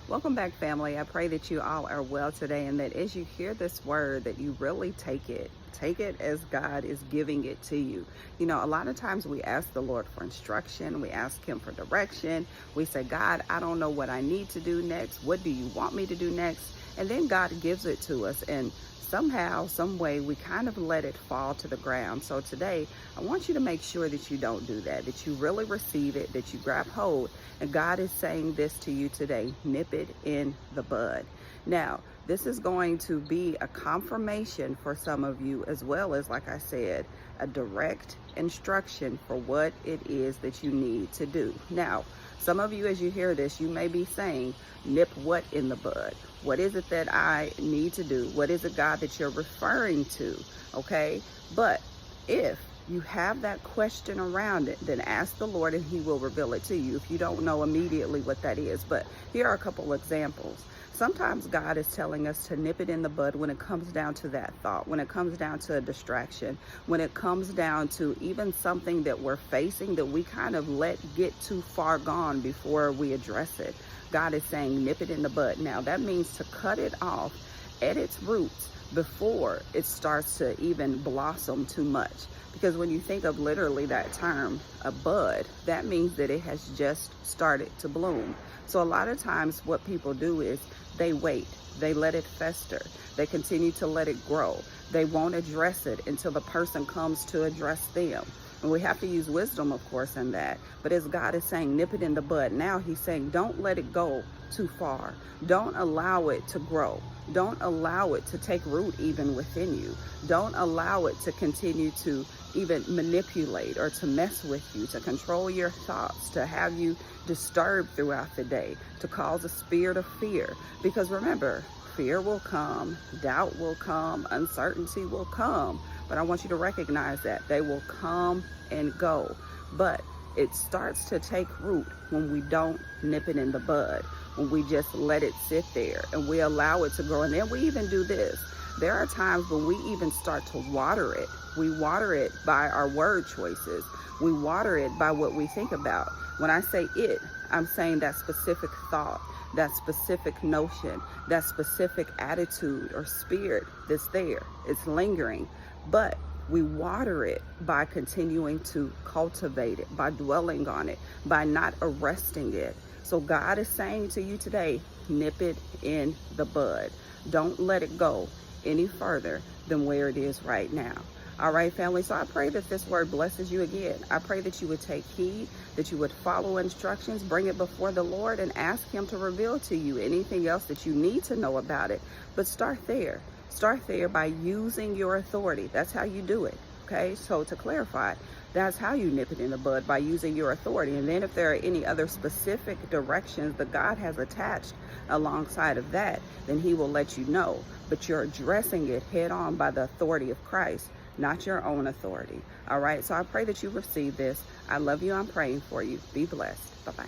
Welcome back, family. I pray that you all are well today and that as you hear this word that you really take it as God is giving it to you. You know, a lot of times we ask the Lord for instruction, we ask him for direction, we say, God, I don't know what I need to do next, what do you want me to do next? And then God gives it to us, and somehow, some way, we kind of let it fall to the ground. So today, I want you to make sure that you don't do that you really receive it, that you grab hold. And God is saying this to you today: nip it in the bud. Now, this is going to be a confirmation for some of you, as well as, like I said, a direct instruction for what it is that you need to do. Now, some of you, as you hear this, you may be saying, nip what in the bud? What is it that I need to do? What is it, God, that you're referring to? Okay, but if you have that question around it, then ask the Lord and he will reveal it to you if you don't know immediately what that is. But here are a couple examples. Sometimes God is telling us to nip it in the bud when it comes down to that thought, when it comes down to a distraction, when it comes down to even something that we're facing that we kind of let get too far gone before we address it. God is saying nip it in the bud. Now, that means to cut it off at its roots before it starts to even blossom too much. Because when you think of literally that term, a bud, that means that it has just started to bloom. So a lot of times what people do is they wait, they let it fester, they continue to let it grow. They won't address it until the person comes to address them. And we have to use wisdom, of course, in that. But as God is saying, nip it in the bud. Now he's saying, don't let it go too far. Don't allow it to grow. Don't allow it to take root even within you. Don't allow it to continue to even manipulate or to mess with you, to control your thoughts, to have you disturbed throughout the day, to cause a spirit of fear. Because remember, fear will come, doubt will come, uncertainty will come. But I want you to recognize that they will come and go. But it starts to take root when we don't nip it in the bud, when we just let it sit there and we allow it to grow. And then we even do this. There are times when we even start to water it. We water it by our word choices. We water it by what we think about. When I say it, I'm saying that specific thought, that specific notion, that specific attitude or spirit that's there. It's lingering. But we water it by continuing to cultivate it, by dwelling on it, by not arresting it. So God is saying to you today, nip it in the bud. Don't let it go any further than where it is right now. All right, family. So I pray that this word blesses you again. I pray that you would take heed, that you would follow instructions, bring it before the Lord and ask him to reveal to you anything else that you need to know about it. But start there. Start there by using your authority. That's how you do it. Okay, so to clarify, that's how you nip it in the bud, by using your authority. And then if there are any other specific directions that God has attached alongside of that, then he will let you know. But you're addressing it head on by the authority of Christ, not your own authority. All right, so I pray that you receive this. I love you. I'm praying for you. Be blessed. Bye-bye.